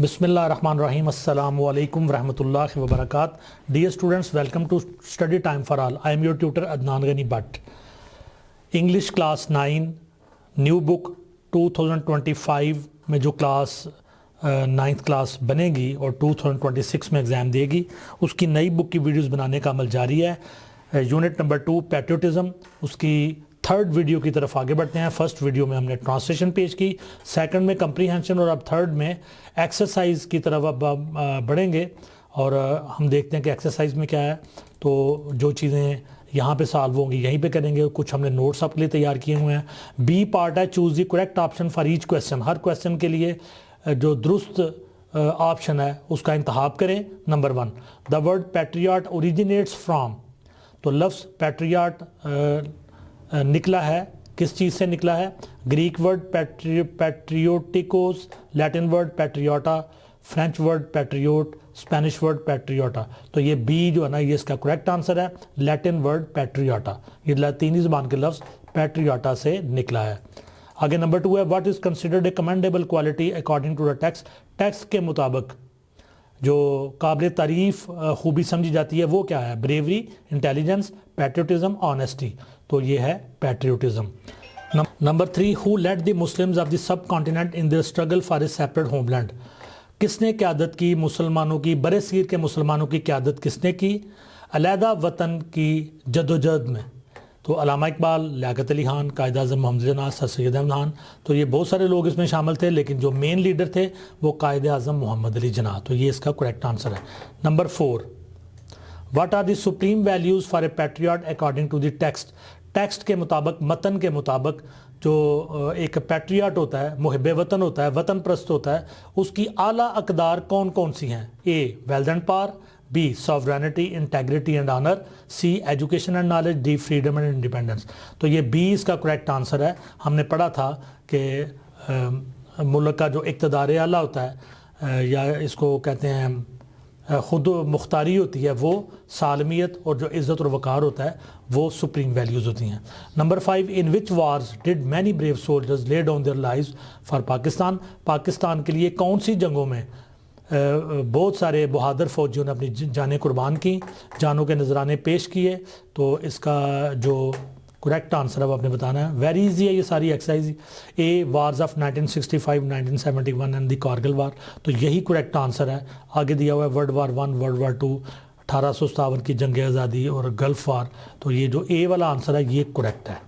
Bismillahirrahmanirrahim. Assalamu alaikum warahmatullahi wabarakatuh. Dear students, welcome to Study Time for All. I am your tutor Adnan Ghani Bhatt. English class 9 new book 2025 में जो class 9th class बनेगी और 2026 में exam देगी, उसकी नई book की videos बनाने का अमल जारी है। यूनिट नंबर 2 पैट्रियोटिज़म, उसकी थर्ड वीडियो की तरफ आगे बढ़ते हैं। फर्स्ट वीडियो में हमने ट्रांसलेशन पेश की, सेकंड में कंप्रीहेंशन और अब थर्ड में एक्सरसाइज की तरफ अब बढ़ेंगे और हम देखते हैं कि एक्सरसाइज में क्या है। तो जो चीज़ें यहाँ पे सॉल्व होंगी यहीं पे करेंगे। कुछ हमने नोट्स आपके लिए तैयार किए हुए हैं। बी पार्ट है choose the correct option for each question. Her question के लिए जो दुरुस्त ऑप्शन है उसका इंतखाब करें। Number 1, the word patriot originates from. तो लफ्ज़ पैट्रियाट निकला है, किस चीज़ से निकला है? Greek word patriotikos, Latin word patriota, French word patriote, Spanish word patriota. तो ये बी जो है ना, ये इसका करेक्ट आंसर है। लैटिन वर्ड पैट्रियोटा, ये लैतीनी ज़बान के लफ्ज़ पैट्रियोटा से निकला है। आगे नंबर 2 है what is considered a commendable quality according to the text. Text के मुताबिक जो काबिल तारीफ़ खूबी समझी जाती है वो क्या है? Bravery, intelligence, patriotism, honesty. तो ये है patriotism. Number 3, who led the Muslims of the subcontinent in the struggle for a separate homeland. किसने क़यादत की मुसलमानों की, बरे सगीर के मुसलमानों की क़यादत किसने की अलहदा वतन की जदोजहद में? तो अल्लामा इकबाल, लियाकत अली खान, कायद आज़म मोहम्मद जनाब, सर सैयद अहमद खान। तो ये बहुत सारे लोग इसमें शामिल थे, लेकिन जो मेन लीडर थे वो कायद आज़म मोहम्मद अली जनाब। तो ये इसका करेक्ट आंसर है। Number 4, what are the supreme values for a patriot according to the text. Text के मुताबिक, मतन के मुताबिक जो एक पैट्रियट होता है, मुहिब वतन होता है, वतन प्रस्त होता है, उसकी आला अकदार कौन कौन सी हैं? A wealth and power, B sovereignty, integrity and honour, C education and knowledge, D freedom and independence. तो ये बी इसका करेक्ट आंसर है। हमने पढ़ा था कि मुल्क का जो इक़्तिदार आला होता है या इसको कहते हैं खुद मुख्तारी होती है, वो सालमियत और जो इज़्ज़त और वक़ार होता है वो सुप्रीम वैल्यूज़ होती हैं। Number 5, in which wars did many brave soldiers lay down their lives for Pakistan. Pakistan के लिए कौन सी जंगों में बहुत सारे बहादुर फौजियों ने अपनी जानें कुर्बान की, जानों के नजराने पेश किए? तो इसका जो करेक्ट आंसर है वो आपने बताना है। वेरी इजी है ये सारी exercise. A wars of 1965, 1971 and the Kargil war. तो यही करेक्ट आंसर है। आगे दिया हुआ है वर्ल्ड वार 1, वर्ल्ड वार 2, 1857 की जंग आज़ादी और गल्फ वार। तो ये जो ए वाला आंसर है ये करेक्ट है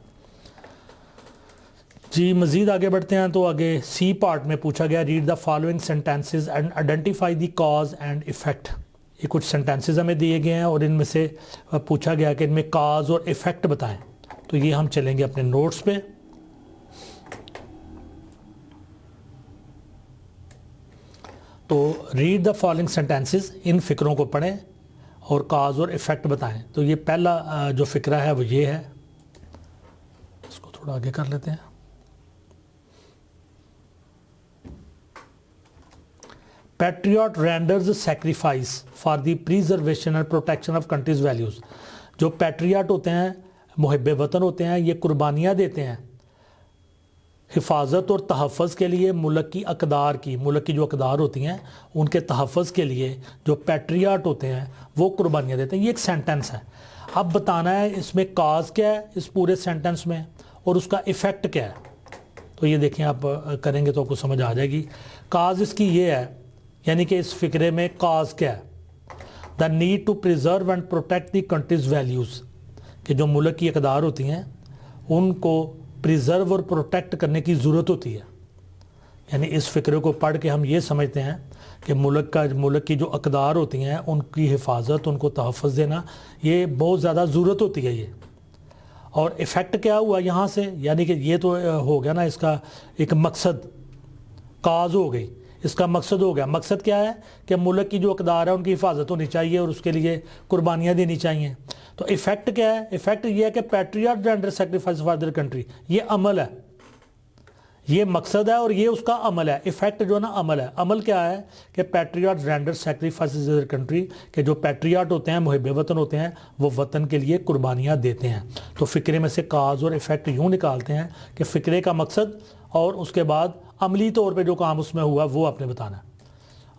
जी। मज़ीद आगे बढ़ते हैं तो आगे सी पार्ट में पूछा गया read the following sentences and identify the cause and effect. ये कुछ सेंटेंसेस हमें दिए गए हैं और इनमें से पूछा गया कि इनमें कॉज और इफ़ेक्ट बताएं। तो ये हम चलेंगे अपने नोट्स पे। तो रीड द फॉलोइंग सेंटेंसेस, इन फ़िक्रों को पढ़ें और कॉज और इफ़ेक्ट बताएं। तो ये पहला जो फ़िक्रा है वो ये है, इसको थोड़ा आगे कर लेते हैं। Patriot renders sacrifice for the preservation and protection of countries values. जो पैट्रियट होते हैं, मुहिब वतन होते हैं, ये कुर्बानियाँ देते हैं हिफाजत और तहफ़्फ़ुज़ के लिए, मुल्क की अक़दार की, मुल्क की जो अक़दार होती हैं उनके तहफ़्फ़ुज़ के लिए जो पैट्रियट होते हैं वो कुर्बानियाँ देते हैं। ये एक सेंटेंस है। अब बताना है इसमें काज क्या है इस पूरे सेंटेंस में और उसका इफ़ेक्ट क्या है। तो ये देखें, आप करेंगे तो आपको समझ आ जाएगी। काज इसकी ये है, यानी कि इस फ़िक्रे में काज क्या है? The need to preserve and protect the country's values, कि जो मुल्क की अक़दार होती हैं उनको प्रिजर्व और प्रोटेक्ट करने की ज़रूरत होती है। यानी इस फ़िक्रे को पढ़ के हम ये समझते हैं कि मुल्क की जो अक़दार होती हैं उनकी हिफाजत, उनको तहफ़्फ़ुज़ देना, ये बहुत ज़्यादा ज़रूरत होती है ये। और इफ़ेक्ट क्या हुआ यहाँ से? यानी कि ये तो हो गया ना, इसका एक मकसद, काज हो गई, इसका मकसद हो गया। मकसद क्या है कि मुल्क की जो अक़दार है उनकी हिफाजत होनी चाहिए और उसके लिए कुर्बानियाँ देनी चाहिए। तो इफ़ेक्ट क्या है? इफ़ेक्ट ये है कि patriot render sacrifice for their country, ये अमल है, ये मकसद है और ये उसका अमल है। इफ़ेक्ट जो ना अमल है। अमल क्या है कि patriot render sacrifice their country, के जो पैट्रियट होते हैं, मुहिब वतन होते हैं, वो वतन के लिए कुर्बानियाँ देते हैं। तो फ़िक्रे में से काज और इफ़ेक्ट यूँ निकालते हैं कि फ़िक्रे का मकसद और उसके बाद अमली तौर पे जो काम उसमें हुआ वो आपने बताना है।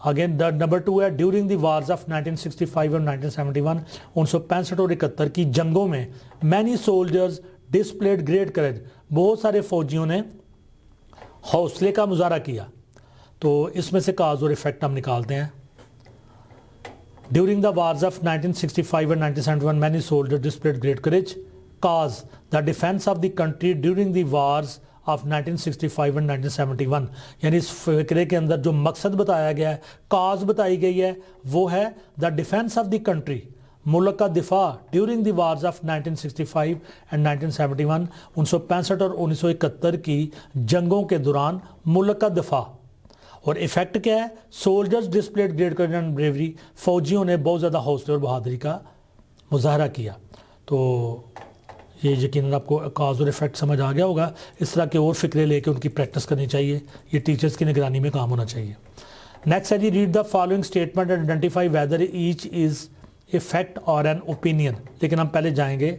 अगेन द नंबर 2 है ड्यूरिंग द वार्स ऑफ 1965 और 1971 1965 और 71 की जंगों में many soldiers displayed great courage, बहुत सारे फौजियों ने हौसले का मुजाहरा किया। तो इसमें से काज और इफेक्ट हम निकालते हैं। ड्यूरिंग द वार्स ऑफ 1965 और 1971 many soldiers displayed great courage cause the defence of the country during the wars of 1965 and 1971, यानी इस फिक्रे के अंदर जो मकसद बताया गया है, काज बताई गई है, वो है the defence of the country, मुल्क का दिफा during the wars of 1965 and 1971 1965 और 1971 की जंगों के दौरान मुल्क का दिफा। और इफेक्ट क्या है? Soldiers displayed great courage and bravery, फौजियों ने बहुत ज़्यादा हौसले और बहादुरी का मुजाहरा किया। तो ये यकीनन आपको काज और इफेक्ट समझ आ गया होगा। इस तरह के और फिक्रे लेके उनकी प्रैक्टिस करनी चाहिए, ये टीचर्स की निगरानी में काम होना चाहिए। नेक्स्ट है जी read the following statement and identify whether each is a fact or an opinion. लेकिन हम पहले जाएंगे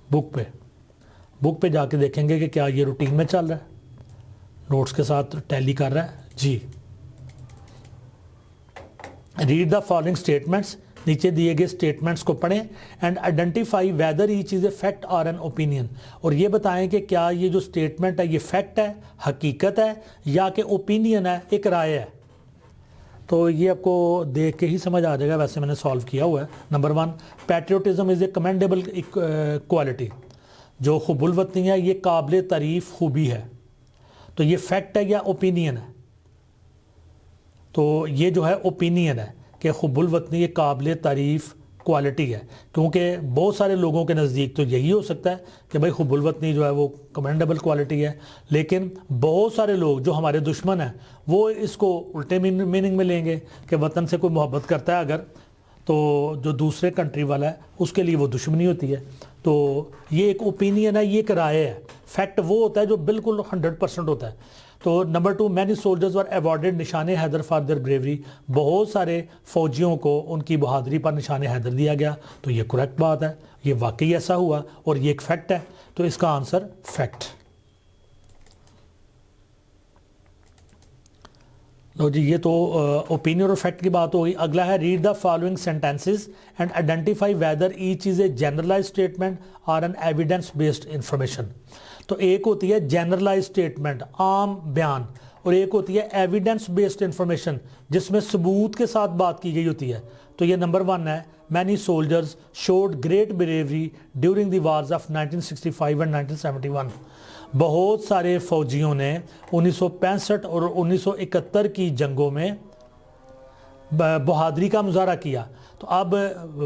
बुक पे जाके देखेंगे कि क्या ये रूटीन में चल रहा है, नोट्स के साथ टैली कर रहा है जी। रीड द फॉलोइंग स्टेटमेंट्स, नीचे दिए गए स्टेटमेंट्स को पढ़ें and identify whether each is a fact or an opinion, और ये बताएं कि क्या ये जो स्टेटमेंट है ये फैक्ट है, हकीकत है, या कि ओपिनियन है, एक राय है। तो ये आपको देख के ही समझ आ जाएगा, वैसे मैंने सॉल्व किया हुआ है। Number 1, patriotism is a commendable quality, जो हुब्बुल वतनी है ये काबिल तारीफ़ खूबी है। तो ये फैक्ट है या ओपिनियन है? तो ये जो है ओपिनियन है कि हुब्बुल वतनी ये काबिल तारीफ़ क्वालिटी है, क्योंकि बहुत सारे लोगों के नज़दीक तो यही हो सकता है कि भाई हुब्बुल वतनी जो है वो कमेंडेबल क्वालिटी है, लेकिन बहुत सारे लोग जो हमारे दुश्मन हैं वो इसको उल्टे मीनिंग में लेंगे कि वतन से कोई मोहब्बत करता है अगर, तो जो दूसरे कंट्री वाला है उसके लिए वो दुश्मनी होती है। तो ये एक ओपिनियन है, ये एक राय है। फैक्ट वो होता है जो बिल्कुल 100% होता है। तो number 2, many soldiers were awarded Nishan Haider for their bravery, बहुत सारे फौजियों को उनकी बहादुरी पर निशान हैदर दिया गया। तो ये करेक्ट बात है, ये वाकई ऐसा हुआ और ये एक फैक्ट है। तो इसका आंसर फैक्ट। लो जी, ये तो ओपिनियन और फैक्ट की बात हो गई। अगला है read the following sentences and identify whether each is a generalize statement or an evidence based information. तो एक होती है जनरलाइज स्टेटमेंट, आम बयान, और एक होती है एविडेंस बेस्ड इंफॉर्मेशन जिसमें सबूत के साथ बात की गई होती है। तो ये नंबर 1 है, many soldiers showed great bravery during the wars of 1965 and 1971, बहुत सारे फौजियों ने 1965 और 1971 की जंगों में बहादुरी का मुजाहरा किया। तो अब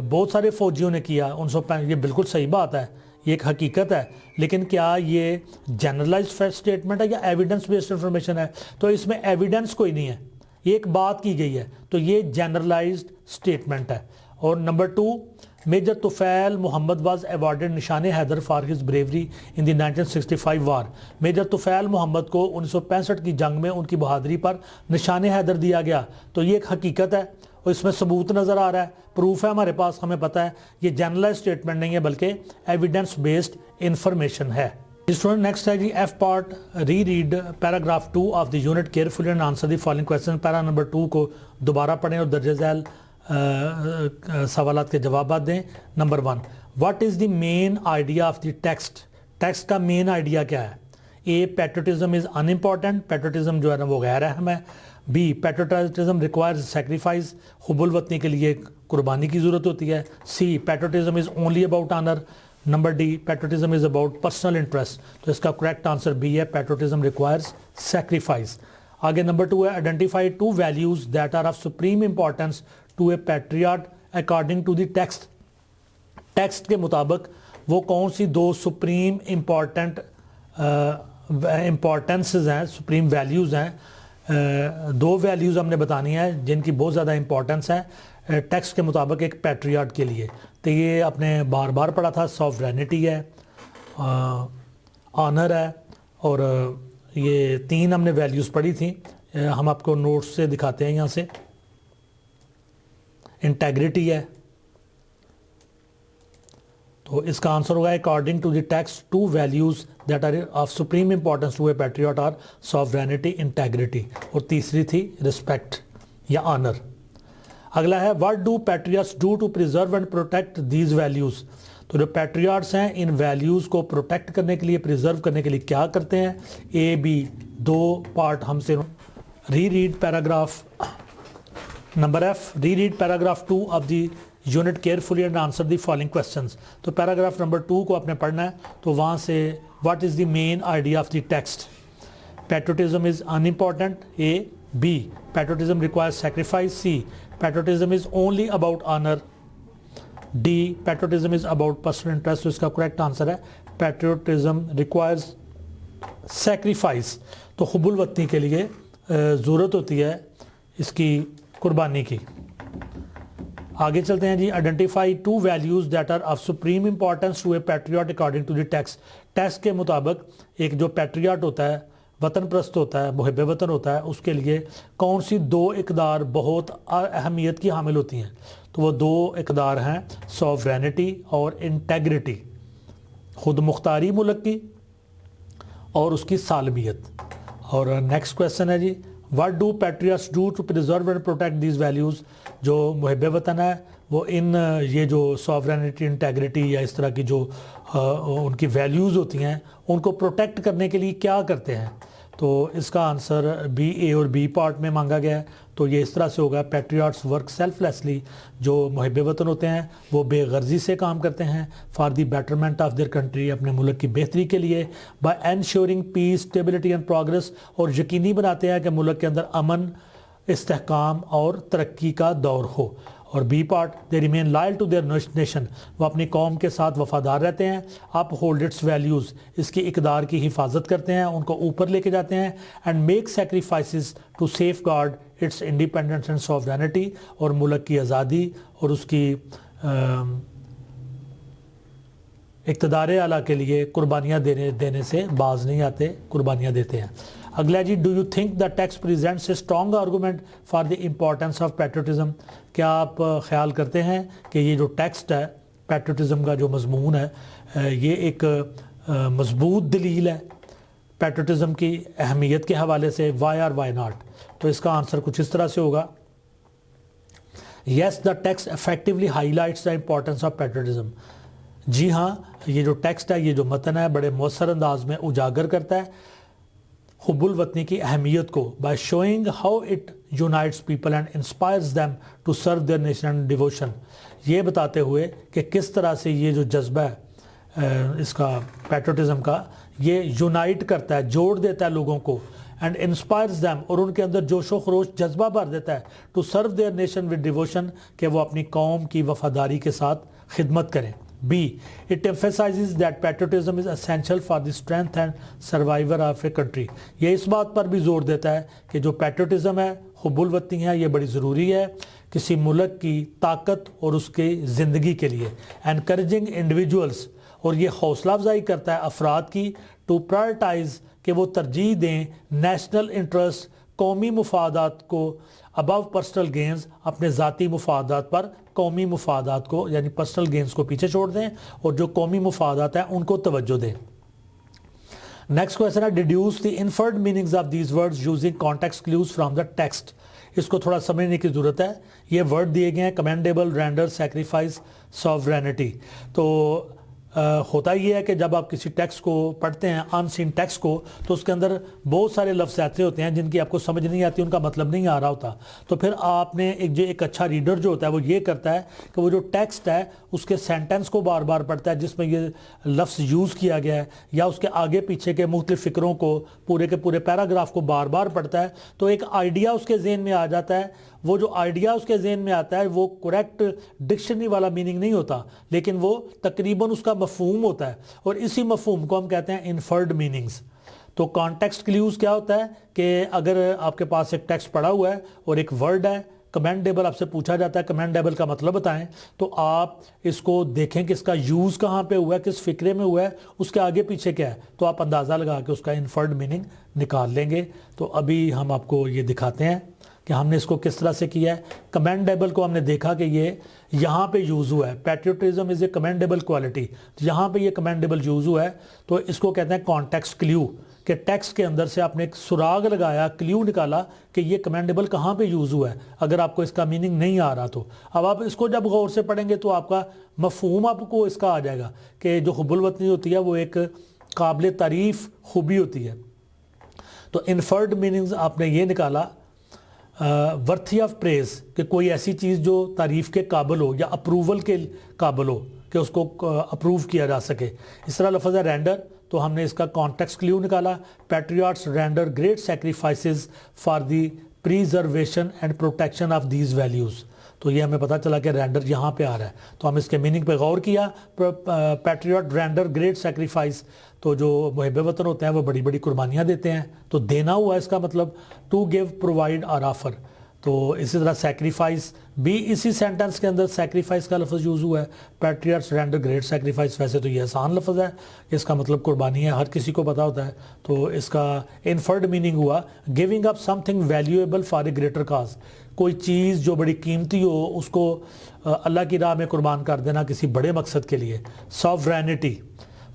बहुत सारे फौजियों ने किया 1965, ये बिल्कुल सही बात है, ये एक हकीकत है, लेकिन क्या ये जनरलाइज्ड स्टेटमेंट है या एविडेंस बेस्ड इंफॉर्मेशन है? तो इसमें एविडेंस कोई नहीं है, ये एक बात की गई है, तो ये जनरलाइज्ड स्टेटमेंट है। और number 2, major Tufail Mohammad was awarded Nishan Haider for his bravery in the 1965 war, major Tufail Mohammad को 1965 की जंग में उनकी बहादुरी पर निशान हैदर दिया गया। तो ये एक हकीकत है और इसमें सबूत नज़र आ रहा है, प्रूफ है हमारे पास, हमें पता है ये जनरलाइज स्टेटमेंट नहीं है बल्कि एविडेंस बेस्ड इंफॉर्मेशन है। स्टूडेंट नेक्स्ट है जी F part, re read paragraph 2 of the unit carefully and answer the following question. Para number 2 को दोबारा पढ़ें और दर्ज झैल सवालात के जवाब दें। Number 1, what is the main idea of the text, text का मेन आइडिया क्या है? A, patriotism is unimportant, patriotism जो है ना वो गैर अहम है। बी, पैट्रियोटिज्म रिक्वायर्स सेक्रीफाइस, हुब्बुल वतनी के लिए कुर्बानी की ज़रूरत होती है। C, patriotism is only about honour. Number D, patriotism is about personal interest. तो इसका करेक्ट आंसर बी है, पैट्रियोटिज्म रिक्वायर्स सेक्रीफाइस। आगे नंबर 2 है identify 2 values that are of supreme importance to a patriot according to the text, text के मुताबिक वो कौन सी 2 supreme इम्पॉर्टेंसेस हैं, सुप्रीम वैल्यूज़ हैं। 2 वैल्यूज़ हमने बतानी है जिनकी बहुत ज़्यादा इंपॉर्टेंस है टेक्स्ट के मुताबिक एक पैट्रियट के लिए। तो ये आपने बार बार पढ़ा था, सॉवरेनिटी है, ऑनर है, और ये 3 हमने वैल्यूज़ पढ़ी थी, हम आपको नोट्स से दिखाते हैं यहाँ से। इंटेग्रिटी है, तो इसका आंसर होगा according to the text 2 values that are of supreme importance to a patriot are sovereignty, integrity, और तीसरी थी रिस्पेक्ट, या ऑनर। अगला है what do patriots do to preserve and protect these values. तो जो पैट्रियट्स हैं इन वैल्यूज़ को प्रोटेक्ट करने के लिए, प्रिजर्व करने के लिए क्या करते हैं। ए बी दो पार्ट हमसे। Read paragraph number F, read paragraph 2 of the unit carefully and answer the following questions. तो पैराग्राफ नंबर 2 को आपने पढ़ना है। तो वहाँ से what is the main idea of the text. Patriotism is unimportant. A B patriotism requires sacrifice. C patriotism is only about honour. D patriotism is about personal interest. तो इसका करेक्ट आंसर है पैट्रियटिज्म रिक्वायर्स सैक्रिफाइस। तो हुब्बुल वतनी के लिए ज़रूरत होती है इसकी कुर्बानी की। आगे चलते हैं जी। Identify 2 values that are of supreme importance to a patriot according to the text. Text के मुताबिक एक जो पैट्रियट होता है, वतन प्रस्त होता है, मुहिब वतन होता है, उसके लिए कौन सी 2 इक़दार बहुत अहमियत की हामिल होती हैं। तो वो 2 इक़दार हैं सॉवरेनिटी और इंटेग्रिटी, खुद मुख्तारी मुल्क की और उसकी सालमियत। और नेक्स्ट क्वेश्चन है जी what do patriots do to preserve and protect these values. जो मुहिब वतन है वो इन ये जो सॉवरेनिटी, इंटेग्रिटी या इस तरह की जो उनकी वैल्यूज़ होती हैं उनको प्रोटेक्ट करने के लिए क्या करते हैं। तो इसका आंसर बी, ए और बी पार्ट में मांगा गया है। तो ये इस तरह से होगा पैट्रियट्स वर्क सेल्फलेसली। जो मुहिब वतन होते हैं वो बेगर्जी से काम करते हैं for the betterment of their country, अपने मुल्क की बेहतरी के लिए, by ensuring peace, stability and progress, और यकीनी बनाते हैं कि मुल्क के अंदर अमन, इस्तेहकाम और तरक्की का दौर हो। और B part they remain loyal to their nation, वो अपनी कौम के साथ वफादार रहते हैं। अप होल्ड इट्स वैल्यूज़, इसकी इकदार की हिफाजत करते हैं, उनको ऊपर लेके जाते हैं। And make sacrifices to safeguard its independence and sovereignty, और मुल्क की आज़ादी और उसकी इक़्तिदार आला के लिए कुर्बानियाँ देने से बाज नहीं आते, कुर्बानियाँ देते हैं। अगला जी do you think the text presents a strong argument for the importance of patriotism. क्या आप ख्याल करते हैं कि ये जो टेक्स्ट है पैट्रियटिज्म का जो मजमून है ये एक मजबूत दलील है पैट्रियटिज्म की अहमियत के हवाले से। Why or why not. तो इसका आंसर कुछ इस तरह से होगा yes the text effectively highlights the importance of patriotism. जी हाँ, ये जो टेक्स्ट है, ये जो मतन है, बड़े मौसर अंदाज में उजागर करता है हुब्बुल वतनी की अहमियत को, by showing how it unites people and inspires them to serve their nation and devotion. ये बताते हुए कि किस तरह से ये जो जज्बा है इसका पैट्रियटिज्म का, ये यूनाइट करता है, जोड़ देता है लोगों को, एंड इंस्पायर्स देम, और उनके अंदर जोशो खरोश जज्बा भर देता है, to serve their nation with devotion, कि वो अपनी कौम की वफादारी के साथ खिदमत करें। B. It emphasizes that patriotism is essential for the strength and survival of a country. ये इस बात पर भी जोर देता है कि जो पैट्रियटिज्म है, हुब्बुल वतनी है, ये बड़ी ज़रूरी है किसी मुल्क की ताकत और उसके ज़िंदगी के लिए। Encouraging individuals, और ये हौसला अफजाई करता है अफराद की, टू प्रायोरिटाइज, कि वो तरजीह दें नेशनल इंटरेस्ट, कौमी मुफादात को, अबव पर्सनल गेंस, अपने ज़ाती मुफादात पर कौमी मुफादात को यानी पर्सनल गेंस को पीछे छोड़ दें और जो कौमी मुफादात हैं उनको तवज्जो दें। नेक्स्ट क्वेश्चन है deduce the inferred meanings of these words using context clues from the text. इसको थोड़ा समझने की ज़रूरत है। ये वर्ड दिए गए हैं कमेंडेबल, रेंडर, सैक्रिफाइस, सॉवरेनिटी। तो होता ही है कि जब आप किसी टेक्स्ट को पढ़ते हैं, अनसीन टेक्स्ट को, तो उसके अंदर बहुत सारे लफ्ज़ ऐसे होते हैं जिनकी आपको समझ नहीं आती, उनका मतलब नहीं आ रहा होता। तो फिर आपने एक अच्छा रीडर जो होता है वो ये करता है कि वो जो टेक्स्ट है उसके सेंटेंस को बार बार पढ़ता है जिसमें ये लफ्ज़ यूज़ किया गया है, या उसके आगे पीछे के मुख्तलिफ़ फ़िक्रों को, पूरे के पूरे पैराग्राफ को बार बार पढ़ता है। तो एक आइडिया उसके जहन में आ जाता है। वो जो आइडिया उसके जहन में आता है वो करेक्ट डिक्शनरी वाला मीनिंग नहीं होता, लेकिन वो तकरीबन उसका मफहूम होता है, और इसी मफहूम को हम कहते हैं इन्फर्ड मीनिंग्स। तो कॉन्टेक्स्ट क्लूज़ क्या होता है कि अगर आपके पास एक टेक्स्ट पढ़ा हुआ है और एक वर्ड है कमेंडेबल, आपसे पूछा जाता है कमेंडेबल का मतलब बताएं, तो आप इसको देखें कि इसका यूज़ कहाँ पे हुआ है, किस फिक्रे में हुआ है, उसके आगे पीछे क्या है, तो आप अंदाज़ा लगा के उसका इन्फर्ड मीनिंग निकाल लेंगे। तो अभी हम आपको ये दिखाते हैं। कि हमने इसको किस तरह से किया है। कमेंडेबल को हमने देखा कि ये यहाँ पे यूज़ हुआ है, patriotism is a commendable quality, यहाँ पे ये कमेंडेबल यूज़ हुआ है, तो इसको कहते हैं कॉन्टेक्स्ट क्ल्यू, कि टेक्स्ट के अंदर से आपने एक सुराग लगाया, क्ल्यू निकाला कि ये कमेंडेबल कहाँ पे यूज़ हुआ है, अगर आपको इसका मीनिंग नहीं आ रहा तो। अब आप इसको जब गौर से पढ़ेंगे तो आपका मफहूम आपको इसका आ जाएगा कि जो हुब्बुल वतनी होती है वो एक काबिल तारीफ़ खूबी होती है। तो इन्फर्ड मीनिंग्स आपने ये निकाला, वर्थी ऑफ प्रेज, कि कोई ऐसी चीज़ जो तारीफ़ के काबिल हो या अप्रूवल के काबिल हो, कि उसको अप्रूव किया जा सके। इस तरह लफ्ज़ है रेंडर, तो हमने इसका कॉन्टेक्स्ट क्ल्यू निकाला, patriots render great sacrifices for the preservation and protection of these values. तो ये हमें पता चला कि रेंडर यहाँ पे आ रहा है, तो हम इसके मीनिंग पे गौर किया। पैट्रियट रेंडर ग्रेट सेक्रीफाइस, तो जो मुहिब वतन होते हैं वो बड़ी बड़ी कुर्बानियाँ देते हैं, तो देना हुआ इसका मतलब टू गिव, प्रोवाइड और ऑफर। तो इसी तरह सेक्रीफाइस भी इसी सेंटेंस के अंदर सेक्रीफाइस का लफ्ज़ यूज़ हुआ है, पैट्रियट्स रेंडर ग्रेट सेक्रीफाइस। वैसे तो ये आसान लफ्ज़ है, इसका मतलब कुर्बानी है, हर किसी को पता होता है। तो इसका इनफर्ड मीनिंग हुआ giving up something valuable for a greater cause, कोई चीज़ जो बड़ी कीमती हो उसको अल्लाह की राह में कुर्बान कर देना किसी बड़े मकसद के लिए। Sovereignty,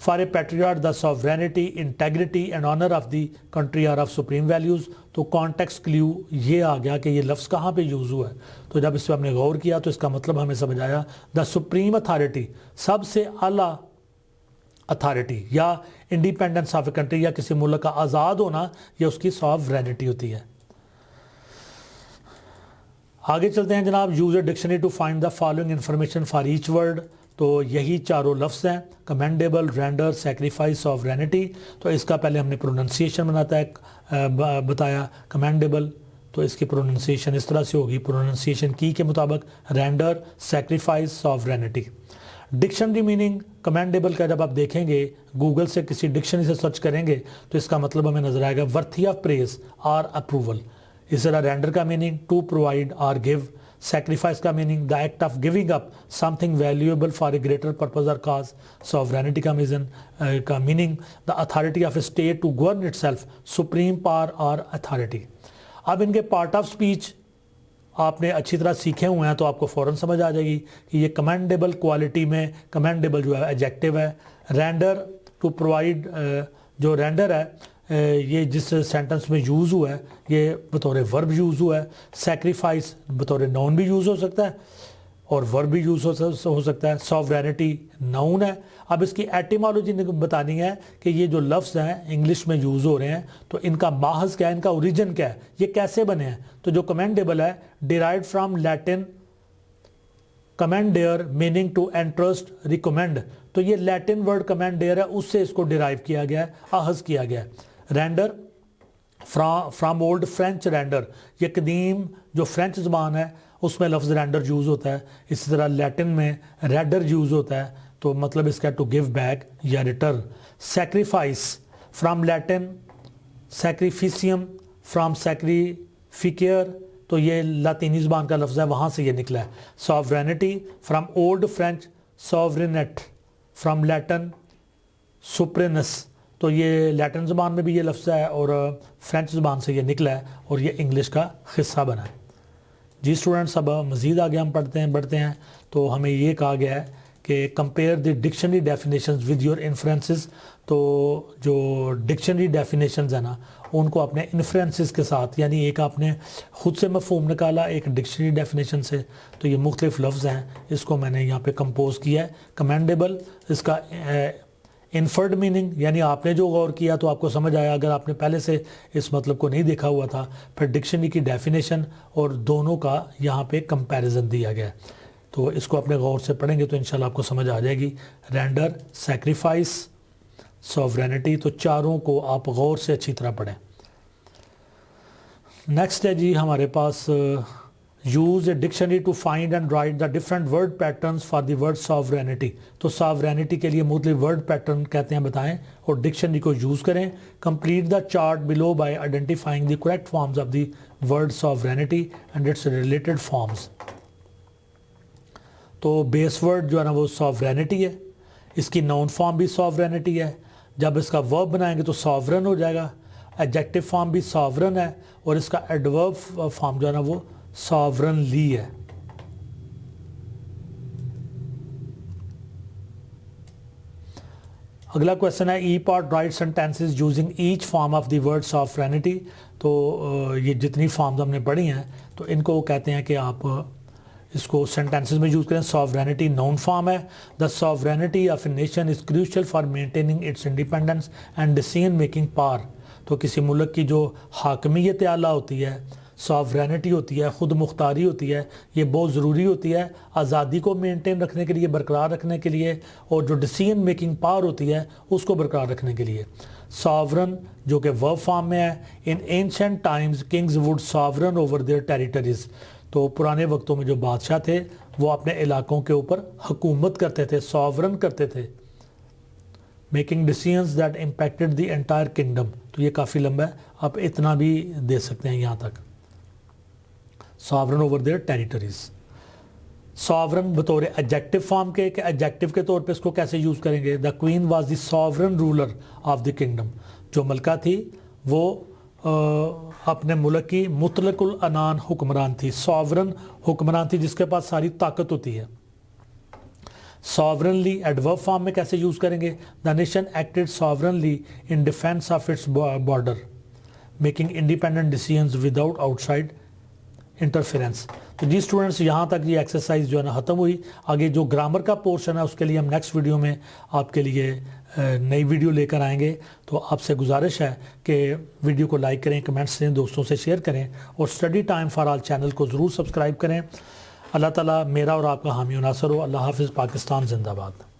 for a patriot the sovereignty, integrity and honour of the country are of supreme values. तो कॉन्टेक्स्ट क्ल्यू ये आ गया कि ये लफ्ज़ कहाँ पे यूज़ हुआ है। तो जब इस पर हमने गौर किया तो इसका मतलब हमें समझ आया, द सुप्रीम अथॉरिटी, सबसे आला अथॉरिटी या इंडिपेंडेंस ऑफ ए कंट्री, या किसी मुल्क का आज़ाद होना, यह उसकी सॉवरेनिटी होती है। आगे चलते हैं जनाब। Use a dictionary to find the following information for each word. तो यही चारों लफ्ज़ हैं, कमेंडेबल, रेंडर, सेक्रीफाइस, सॉवरेनिटी। तो इसका पहले हमने प्रोनंसिएशन बताया। कमेंडेबल, तो इसकी प्रोनंसिएशन इस तरह से होगी, प्रोनंसिएशन की के मुताबिक, render, sacrifice, sovereignty. Dictionary meaning commendable का जब आप देखेंगे, गूगल से किसी डिक्शनरी से सर्च करेंगे तो इसका मतलब हमें नजर आएगा वर्थी ऑफ प्रेज और अप्रूवल। इस तरह रेंडर का मीनिंग टू प्रोवाइड और गिव, सेक्रीफाइस का meaning the act of giving up something valuable for a greater purpose और काज, सॉवरेनिटी का meaning the authority of a state to govern itself, supreme power और authority. अब इनके part of speech आपने अच्छी तरह सीखे हुए हैं तो आपको फ़ौरन समझ आ जाएगी कि ये कमेंडेबल क्वालिटी में, कमेंडेबल जो है एडजेक्टिव है। रेंडर टू प्रोवाइड, जो रेंडर है ये जिस सेंटेंस में यूज़ हुआ है ये बतौर वर्ब यूज़ हुआ है। सेक्रीफाइस बतौर नाउन भी यूज़ हो सकता है और वर्ब भी यूज़ हो सकता है। सॉवरेनिटी नाउन है। अब इसकी एटिमोलॉजी बतानी है कि ये जो लफ्ज़ हैं इंग्लिश में यूज़ हो रहे हैं तो इनका माहज़ क्या है, इनका ओरिजिन क्या है, ये कैसे बने हैं। तो जो कमेंडेबल है, derived from Latin commendare meaning to entrust, recommend. तो ये लैटिन वर्ड कमेंडेयर है, उससे इसको डिराइव किया गया है, आहज़ किया गया है। Render from old French render, ये कदीम जो फ्रेंच ज़बान है उसमें लफ्ज़ रेंडर यूज़ होता है। इसी तरह लैटिन में रेडर यूज़ होता है, तो मतलब इसका टू गिव बैक या return. Sacrifice from Latin sacrificium, from sacrificare, तो ये लातीनी ज़बान का लफ्ज़ है, वहाँ से ये निकला है। Sovereignty from old French soverainete, from Latin superanus, तो ये लैटिन ज़बान में भी ये लफ्ज़ है और फ्रेंच ज़बान से ये निकला है और ये इंग्लिश का हिस्सा बना है। जी स्टूडेंट्स, अब मज़ीद आगे हम बढ़ते हैं तो हमें ये कहा गया है कि compare the dictionary definitions with your inferences. तो जो डिक्शनरी डेफिनेशंस है ना उनको अपने इन्फ्रेंसेस के साथ, यानी एक आपने ख़ुद से मफ़हूम निकाला एक डिक्शनरी डेफिनेशन से, तो ये मुख्तलिफ लफ्ज़ हैं, इसको मैंने यहाँ पे कंपोज किया है। कमेंडेबल, इसका इन्फर्ड मीनिंग, यानी आपने जो गौर किया तो आपको समझ आया, अगर आपने पहले से इस मतलब को नहीं देखा हुआ था। फिर डिक्शनरी की डेफिनेशन और दोनों का यहाँ पे कंपैरिजन दिया गया है, तो इसको अपने गौर से पढ़ेंगे तो इंशाल्लाह आपको समझ आ जाएगी। रेंडर, सेक्रीफाइस, सॉवरेनिटी, तो चारों को आप गौर से अच्छी तरह पढ़ें। नेक्स्ट है जी हमारे पास use a dictionary to find and write the different word patterns for the word sovereignty. तो सॉवरेनिटी के लिए मुख्तलिफ वर्ड पैटर्न कहते हैं बताएं और डिक्शनरी को यूज़ करें। Complete the chart below bye identifying the correct forms of the word sovereignty and it's related forms. तो बेस वर्ड जो है ना वो सॉवरेनिटी है, इसकी नाउन फॉर्म भी सॉवरेनिटी है। जब इसका वर्ब बनाएंगे तो सॉवरन हो जाएगा एडजेक्टिव फॉर्म भी सॉवरन है और इसका एडवर्ब फॉर्म जो है ना वो सॉवरनली है। अगला क्वेश्चन है E part write sentences using each form of the word sovereignty. तो ये जितनी फॉर्म्स हमने पढ़ी हैं तो इनको कहते हैं कि आप इसको सेंटेंसेस में यूज़ करें। सॉवरेनिटी नाउन फॉर्म है। The sovereignty of a nation is crucial for maintaining it's independence and decision making power. तो किसी मुल्क की जो हाकमियत आला होती है, सॉवरेनिटी होती है, ख़ुद मुख्तारी होती है, ये बहुत ज़रूरी होती है आज़ादी को मेंटेन रखने के लिए, बरकरार रखने के लिए, और जो डिसीजन मेकिंग पावर होती है उसको बरकरार रखने के लिए। सॉवरन जो कि वर्ब फॉर्म में है। इन ancient times Kings would sovereign over there territories. तो पुराने वक्तों में जो बादशाह थे वो अपने इलाकों के ऊपर हुकूमत करते थे, सॉवरन करते थे। Making decisions that impacted the entire kingdom. तो ये काफ़ी लंबा है, आप इतना भी दे सकते हैं यहाँ तक। Sovereign over there territories. Sovereign बतौर एडजेक्टिव फॉर्म के, एडजेक्टिव के तौर पे इसको कैसे यूज़ करेंगे? The queen was the sovereign ruler of the kingdom. जो मलका थी वो अपने मुल्क की मुतलकुल अनान हुक्मरान थी। सॉवरन हुक्मरान थी जिसके पास सारी ताकत होती है। सॉवरनली एडवर्ब फॉर्म में कैसे यूज़ करेंगे? The nation acted sovereignly in defence of its border making independent decisions without outside interference. तो जी स्टूडेंट्स, यहाँ तक ये एक्सरसाइज जो है ना ख़त्म हुई। आगे जो ग्रामर का पोर्शन है उसके लिए हम नेक्स्ट वीडियो में आपके लिए नई वीडियो लेकर आएंगे। तो आपसे गुजारिश है कि वीडियो को लाइक करें, कमेंट्स दें, दोस्तों से शेयर करें और study time for all channel को ज़रूर सब्सक्राइब करें। अल्लाह ताला मेरा और आपका हामी नासर हो। अल्लाह हाफ़िज़। पाकिस्तान जिंदाबाद।